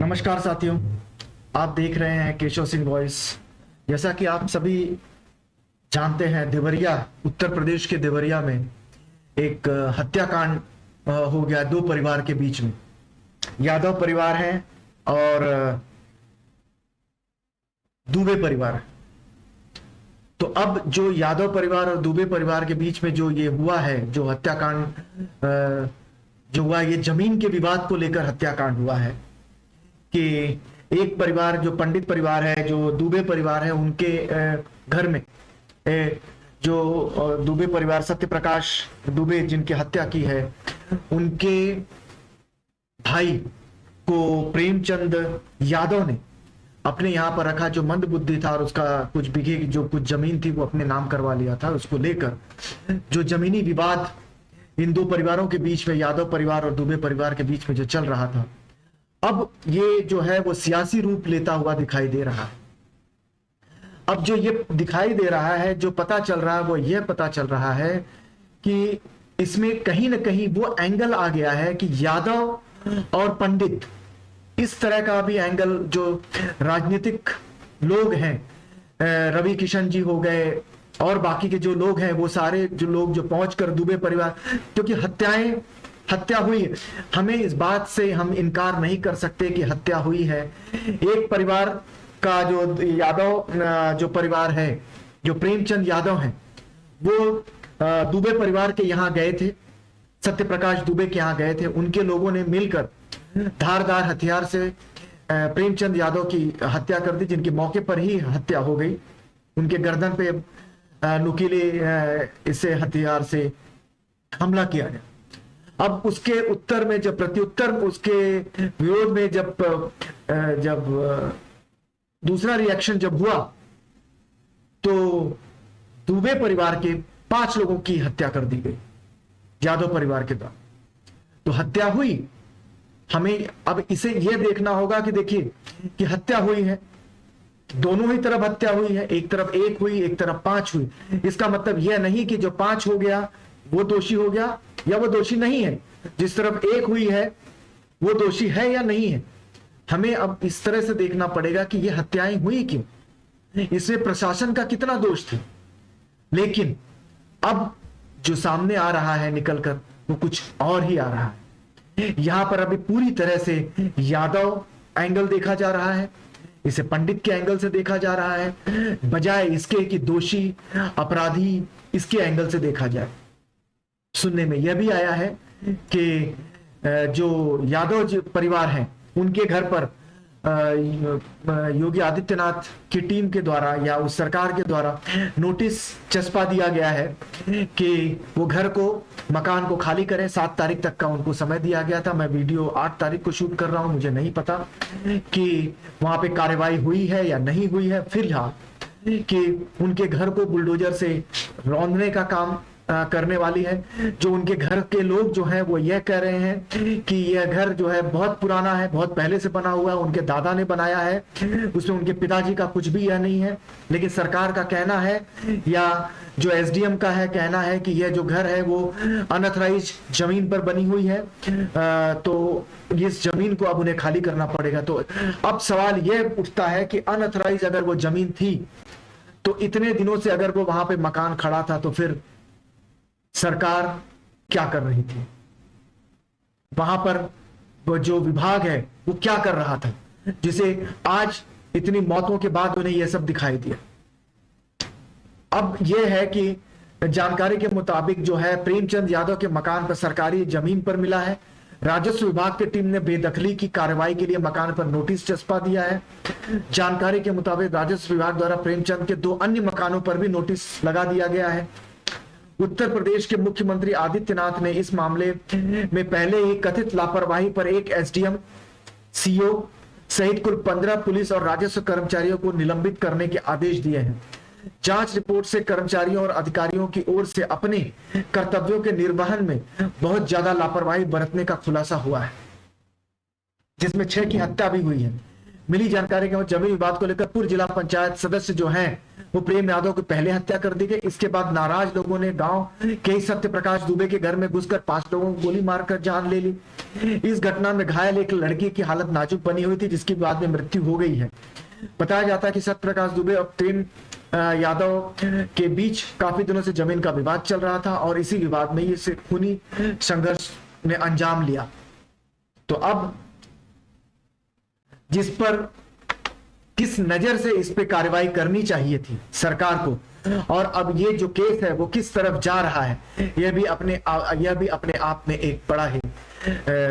नमस्कार साथियों, आप देख रहे हैं केशव सिंह वॉइस। जैसा कि आप सभी जानते हैं, देवरिया, उत्तर प्रदेश के देवरिया में एक हत्याकांड हो गया दो परिवार के बीच में। यादव परिवार है और दुबे परिवार है। तो अब जो यादव परिवार और दुबे परिवार के बीच में जो ये हुआ है, जो हत्याकांड जो हुआ, ये जमीन के विवाद को लेकर हत्याकांड हुआ है कि एक परिवार जो पंडित परिवार है, जो दुबे परिवार है, उनके घर में जो दुबे परिवार सत्यप्रकाश दुबे जिनकी हत्या की है, उनके भाई को प्रेमचंद यादव ने अपने यहाँ पर रखा, जो मंद बुद्धि था और उसका कुछ बीघे की जो कुछ जमीन थी वो अपने नाम करवा लिया था। उसको लेकर जो जमीनी विवाद इन दो परिवारों के बीच में, यादव परिवार और दुबे परिवार के बीच में जो चल रहा था, अब ये जो है वो सियासी रूप लेता हुआ दिखाई दे रहा है। अब जो ये दिखाई दे रहा है, जो पता चल रहा है, वो ये पता चल रहा है कि इसमें कहीं ना कहीं वो एंगल आ गया है कि यादव और पंडित, इस तरह का भी एंगल जो राजनीतिक लोग हैं, रवि किशन जी हो गए और बाकी के जो लोग हैं, वो सारे जो लोग जो पहुंचकर दुबे परिवार, क्योंकि हत्या हुई है, हमें इस बात से हम इनकार नहीं कर सकते कि हत्या हुई है। एक परिवार का जो यादव जो परिवार है, जो प्रेमचंद यादव हैं, वो दुबे परिवार के यहाँ गए थे, सत्यप्रकाश दुबे के यहाँ गए थे। उनके लोगों ने मिलकर धारदार हथियार से प्रेमचंद यादव की हत्या कर दी, जिनकी मौके पर ही हत्या हो गई। उनके गर्दन पे नुकीले इससे हथियार से हमला किया गया। अब उसके उत्तर में, जब प्रत्युत्तर उसके विरोध में जब दूसरा रिएक्शन जब हुआ, तो दुबे परिवार के 5 लोगों की हत्या कर दी गई यादव परिवार के द्वारा। तो हत्या हुई, हमें अब इसे यह देखना होगा कि देखिए कि हत्या हुई है, दोनों ही तरफ हत्या हुई है, एक तरफ 1 हुई, एक तरफ 5 हुई। इसका मतलब यह नहीं कि जो 5 हो गया वो दोषी हो गया या वो दोषी नहीं है, जिस तरफ 1 हुई है वो दोषी है या नहीं है। हमें अब इस तरह से देखना पड़ेगा कि ये हत्याएं हुई क्यों, इसमें प्रशासन का कितना दोष था। लेकिन अब जो सामने आ रहा है निकलकर, वो कुछ और ही आ रहा है। यहां पर अभी पूरी तरह से यादव एंगल देखा जा रहा है, इसे पंडित के एंगल से देखा जा रहा है, बजाय इसके कि दोषी अपराधी इसके एंगल से देखा जाए। सुनने में यह भी आया है कि जो यादव परिवार है, उनके घर पर योगी आदित्यनाथ की टीम के द्वारा या उस सरकार के द्वारा नोटिस चस्पा दिया गया है कि वो घर को, मकान को खाली करें। 7 तारीख तक का उनको समय दिया गया था। मैं वीडियो 8 तारीख को शूट कर रहा हूं, मुझे नहीं पता कि वहां पे कार्रवाई हुई है या नहीं हुई है। फिलहाल कि उनके घर को बुलडोजर से रौंदने का काम करने वाली है। जो उनके घर के लोग जो हैं वो यह कह रहे हैं कि यह घर जो है बहुत पुराना है, बहुत पहले से बना हुआ है, उनके दादा ने बनाया है, उसमें उनके पिताजी का कुछ भी यह नहीं है। लेकिन सरकार का कहना है या जो एसडीएम का है कहना है कि यह जो घर है वो अनऑथराइज जमीन पर बनी हुई है, तो इस जमीन को अब उन्हें खाली करना पड़ेगा। तो अब सवाल यह उठता है कि अनऑथराइज अगर वो जमीन थी, तो इतने दिनों से अगर वो वहां पे मकान खड़ा था, तो फिर सरकार क्या कर रही थी वहां पर? वो जो विभाग है वो क्या कर रहा था, जिसे आज इतनी मौतों के बाद उन्हें यह सब दिखाई दिया। अब यह है कि जानकारी के मुताबिक जो है, प्रेमचंद यादव के मकान पर सरकारी जमीन पर मिला है। राजस्व विभाग की टीम ने बेदखली की कार्रवाई के लिए मकान पर नोटिस चस्पा दिया है। जानकारी के मुताबिक राजस्व विभाग द्वारा प्रेमचंद के 2 अन्य मकानों पर भी नोटिस लगा दिया गया है। उत्तर प्रदेश के मुख्यमंत्री आदित्यनाथ ने इस मामले में पहले ही कथित लापरवाही पर एक एसडीएम, सीओ सहित कुल 15 पुलिस और राजस्व कर्मचारियों को निलंबित करने के आदेश दिए हैं। जांच रिपोर्ट से कर्मचारियों और अधिकारियों की ओर से अपने कर्तव्यों के निर्वहन में बहुत ज्यादा लापरवाही बरतने का खुलासा हुआ है, जिसमें 6 की हत्या भी हुई है। मिली जानकारी के जमीन विवाद को लेकर पूर्व जिला पंचायत सदस्य जो हैं वो प्रेम यादव की पहले हत्या कर दी गई। इसके बाद नाराज लोगों ने गांव के सत्य प्रकाश दुबे के घर में घुसकर 5 लोगों को गोली मारकर जान ले ली। इस घटना में घायल एक लड़की की हालत नाजुक बनी हुई थी, जिसकी बाद में मृत्यु हो गई है। बताया जाता है कि सत्य प्रकाश दुबे और प्रेम यादव के बीच काफी दिनों से जमीन का विवाद चल रहा था और इसी विवाद में ये खूनी संघर्ष ने अंजाम लिया। तो अब जिस पर किस नजर से इस पे कार्रवाई करनी चाहिए थी सरकार को, और अब ये जो केस है वो किस तरफ जा रहा है, यह भी अपने आप में एक बड़ा ही